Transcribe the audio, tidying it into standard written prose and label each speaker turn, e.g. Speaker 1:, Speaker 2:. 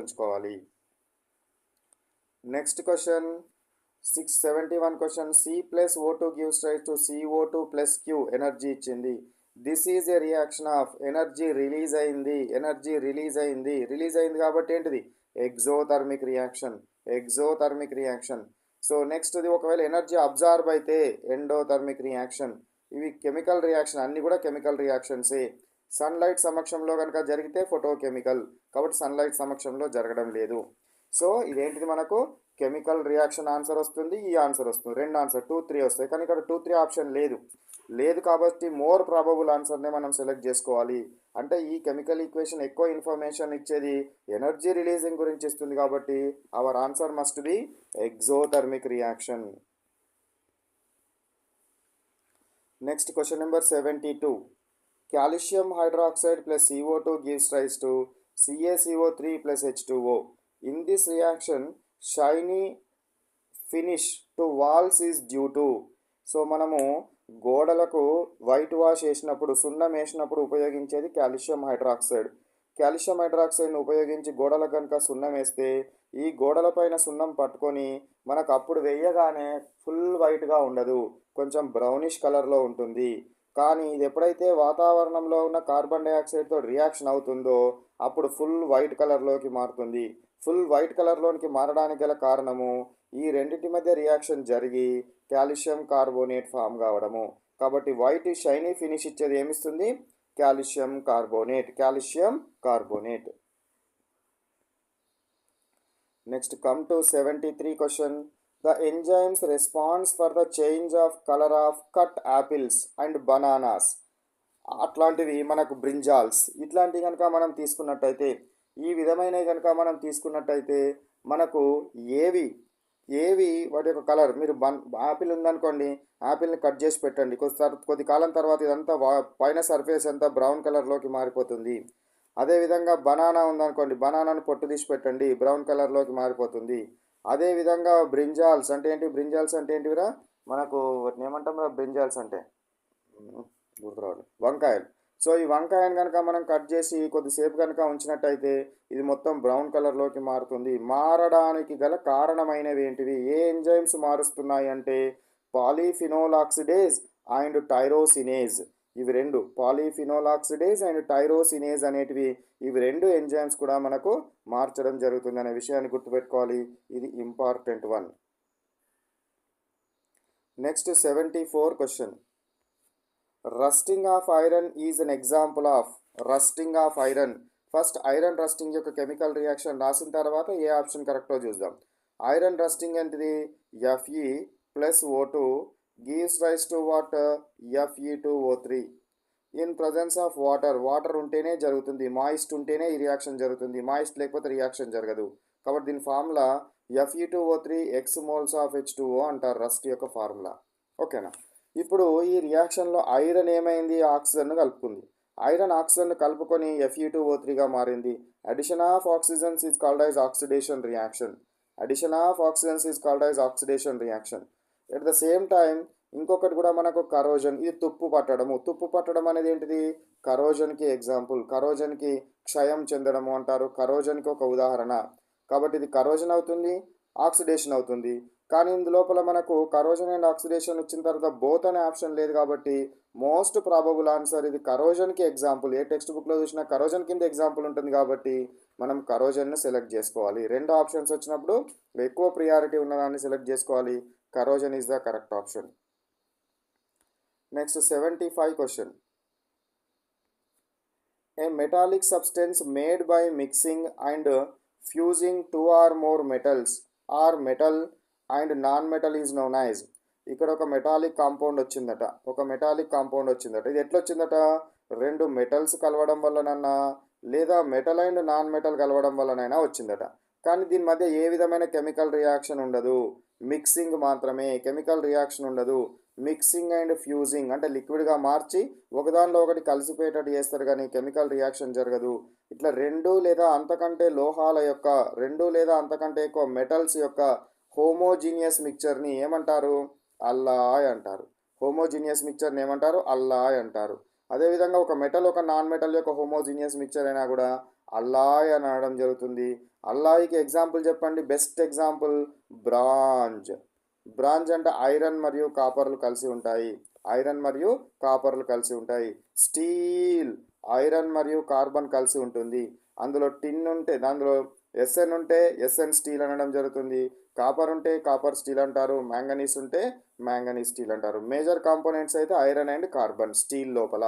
Speaker 1: గుర్తుంచుకోవాలి. Next question 671 question C+O2 gives rise to CO2 plus Q energy ఇచ్చింది. This is a reaction of energy release అయింది release అయింది కాబట్టి ఏంటిది exothermic reaction. So next ఇది ఒకవేళ ఎనర్జీ అబ్జార్బ్ అయితే ఎండోథర్మిక్ రియాక్షన్. ఇవి కెమికల్ రియాక్షన్, అన్నీ కూడా కెమికల్ రియాక్షన్సే. సన్లైట్ సమక్షంలో కనుక జరిగితే ఫోటోకెమికల్, కాబట్టి సన్లైట్ సమక్షంలో జరగడం లేదు. సో ఇదేంటిది మనకు కెమికల్ రియాక్షన్ ఆన్సర్ వస్తుంది, ఈ ఆన్సర్ వస్తుంది, రెండు ఆన్సర్ 2, 3 వస్తాయి. కానీ ఇక్కడ 2, 3 ఆప్షన్ లేదు కాబట్టి మోర్ ప్రాబబుల్ ఆన్సర్నే మనం సెలెక్ట్ చేసుకోవాలి. అంటే ఈ కెమికల్ ఈక్వేషన్ ఎక్కువ ఇన్ఫర్మేషన్ ఇచ్చేది ఎనర్జీ రిలీజింగ్ గురించి ఇస్తుంది కాబట్టి our answer must be exothermic reaction. Next question number 72. Calcium hydroxide plus CO2 gives rise to CaCO3 plus H2O. In this reaction, shiny finish to walls is due to. So మనము గోడలకు white wash వేసినప్పుడు, సున్నం వేసినప్పుడు ఉపయోగించేది calcium హైడ్రాక్సైడ్ను ఉపయోగించి గోడలకు కనుక సున్నం వేస్తే ఈ గోడలపైన సున్నం పట్టుకొని మనకు అప్పుడు వేయగానే ఫుల్ వైట్గా ఉండదు, కొంచెం బ్రౌనిష్ కలర్లో ఉంటుంది. కానీ ఇది ఎప్పుడైతే వాతావరణంలో ఉన్న కార్బన్ డైఆక్సైడ్తో రియాక్షన్ అవుతుందో అప్పుడు ఫుల్ వైట్ కలర్లోకి మారుతుంది. ఫుల్ వైట్ కలర్లోకి మారడానికి గల కారణము ఈ రెండింటి మధ్య రియాక్షన్ జరిగి కాల్షియం కార్బోనేట్ ఫామ్ కావడము. కాబట్టి వైట్ షైనీ ఫినిష్ ఇచ్చేది ఏమిస్తుంది? Calcium carbonate. Next come to 73 question. The enzymes responds for the change of color of cut apples and bananas. అట్లాంటివి మనకు బ్రింజాల్స్ ఇట్లాంటివి కనుక మనం తీసుకున్నట్టయితే, ఈ విధమైనవి కనుక మనం తీసుకున్నట్టయితే మనకు ఏవి వాటి యొక్క కలర్, మీరు యాపిల్ ఉందనుకోండి, యాపిల్ని కట్ చేసి పెట్టండి, కొద్ది కాలం తర్వాత ఇదంతా పైన సర్ఫేస్ అంతా బ్రౌన్ కలర్లోకి మారిపోతుంది. అదేవిధంగా బనానా ఉందనుకోండి, బనానాను పొట్టు తీసి పెట్టండి, బ్రౌన్ కలర్లోకి మారిపోతుంది. అదేవిధంగా బ్రింజాల్స్ అంటే ఏంటివిరా, మనకు వాటిని ఏమంటాం రా, బ్రింజాల్స్ అంటే గుర్తురావాలి, వంకాయలు. సో ఈ వంకాయను కనుక మనం కట్ చేసి కొద్దిసేపు కనుక ఉంచినట్టయితే ఇది మొత్తం బ్రౌన్ కలర్లోకి మారుతుంది. మారడానికి గల కారణమైనవి ఏంటివి, ఏ ఎంజైమ్స్ మారుస్తున్నాయి అంటే పాలీఫినోల్ ఆక్సిడేజ్ అండ్ టైరోసినేజ్. ఇవి రెండు, పాలీఫినోల్ ఆక్సిడేజ్ అండ్ టైరోసినేజ్ అనేటివి, ఇవి రెండు ఎంజైమ్స్ కూడా మనకు మార్చడం జరుగుతుంది అనే విషయాన్ని గుర్తుపెట్టుకోవాలి. ఇది important one. Next 74 question. Rusting of iron is an example of. Rusting of iron, first iron rusting యొక్క కెమికల్ రియాక్షన్ రాసిన తర్వాత ఏ ఆప్షన్ కరెక్టో చూద్దాం. ఐరన్ రస్టింగ్ ఏంటిది? Fe+O2 gives rise to what? Fe2O3 in presence of water ఉంటేనే జరుగుతుంది, moist ఉంటేనే ఈ రియాక్షన్ జరుగుతుంది, మాయిస్ట్ లేకపోతే రియాక్షన్ జరగదు. కాబట్టి దీని formula Fe2O3 x moles of H2O అంటారు, రస్ట్ యొక్క ఫార్ములా. ఓకేనా? ఇప్పుడు ఈ రియాక్షన్లో ఐరన్ ఏమైంది? ఆక్సిజన్ను కలుపుకుంది. ఐరన్ ఆక్సిజన్ను కలుపుకొని Fe2O3గా మారింది. Addition of oxygens is called as oxidation reaction. At the same time ఇంకొకటి కూడా మనకు కరోజన్, ఇది తుప్పు పట్టడం అనేది ఏంటిది? కరోజన్కి ఎగ్జాంపుల్, కరోజన్కి క్షయం చెందడము అంటారు, కరోజన్కి ఒక ఉదాహరణ. కాబట్టి ఇది కరోజన్ అవుతుంది, ఆక్సిడేషన్ అవుతుంది. కానీ ఇందులోపల మనకు కరోజన్ అండ్ ఆక్సిడేషన్ వచ్చిన తర్వాత బోత్ అనే ఆప్షన్ లేదు కాబట్టి మోస్ట్ ప్రాబబుల్ ఆన్సర్ ఇది కరోజన్కి ఎగ్జాంపుల్. ఏ టెక్స్ట్ బుక్లో చూసినా కరోజన్ కింద ఎగ్జాంపుల్ ఉంటుంది కాబట్టి మనం కరోజన్ను సెలెక్ట్ చేసుకోవాలి. రెండు ఆప్షన్స్ వచ్చినప్పుడు ఎక్కువ ప్రియారిటీ ఉన్నదాన్ని సెలెక్ట్ చేసుకోవాలి. Corrosion is the correct option. Next 75 question. A metallic substance made by mixing and fusing 2 or more metals are metal and non metal is known as. ఇక్కడ ఒక మెటాలిక్ కాంపౌండ్ వచ్చిందట. ఇది ఎట్లా వచ్చిందట? రెండు మెటల్స్ కలవడం వల్లనన్నా లేదా మెటల్ అండ్ నాన్ మెటల్ కలవడం వల్లనైనా వచ్చిందట. కానీ దీని మధ్య ఏ విధమైన కెమికల్ రియాక్షన్ ఉండదు, మిక్సింగ్ మాత్రమే, కెమికల్ రియాక్షన్ ఉండదు. మిక్సింగ్ అండ్ ఫ్యూజింగ్ అంటే లిక్విడ్గా మార్చి ఒకదానిలో ఒకటి కలిసిపోయేటట్టు చేస్తారు కానీ కెమికల్ రియాక్షన్ జరగదు. ఇట్లా రెండు లేదా అంతకంటే ఎక్కువ మెటల్స్ యొక్క హోమోజీనియస్ మిక్చర్ని ఏమంటారు? అల్లాయ్ అంటారు. అదేవిధంగా ఒక మెటల్ ఒక నాన్ మెటల్ యొక్క హోమోజీనియస్ మిక్చర్ అయినా కూడా అల్లాయ్ అని అనడం జరుగుతుంది. అల్లాయికి ఎగ్జాంపుల్ చెప్పండి, బెస్ట్ ఎగ్జాంపుల్ బ్రాంజ్. బ్రాంజ్ అంటే ఐరన్ మరియు కాపర్లు కలిసి ఉంటాయి. ఐరన్ మరియు కాపర్లు కలిసి ఉంటాయి. స్టీల్ ఐరన్ మరియు కార్బన్ కలిసి ఉంటుంది. అందులో టిన్ ఉంటే అందులో ఎస్ఎన్ ఉంటే ఎస్ఎన్ స్టీల్ అనడం జరుగుతుంది. కాపర్ ఉంటే కాపర్ స్టీల్ అంటారు. మ్యాంగనీస్ ఉంటే మ్యాంగనీస్ స్టీల్ అంటారు. మేజర్ కాంపోనెంట్స్ అయితే ఐరన్ అండ్ కార్బన్ స్టీల్ లోపల.